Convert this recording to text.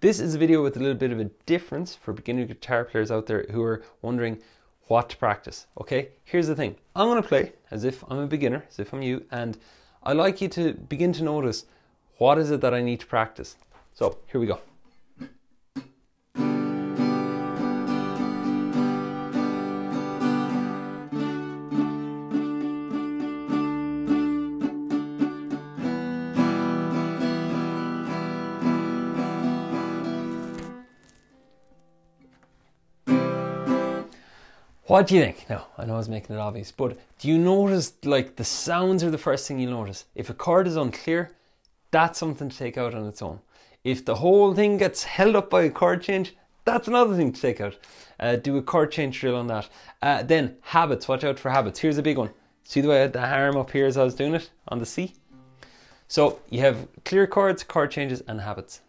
This is a video with a little bit of a difference for beginner guitar players out there who are wondering what to practice. Okay, here's the thing. I'm going to play as if I'm a beginner, as if I'm you, and I'd like you to begin to notice what is it that I need to practice. So here we go. What do you think? Now, I know I was making it obvious, but do you notice like the sounds are the first thing you'll notice? If a chord is unclear, that's something to take out on its own. If the whole thing gets held up by a chord change, that's another thing to take out. Do a chord change drill on that. Then habits, watch out for habits. Here's a big one. See the way I had the arm up here as I was doing it on the C? So you have clear chords, chord changes and habits.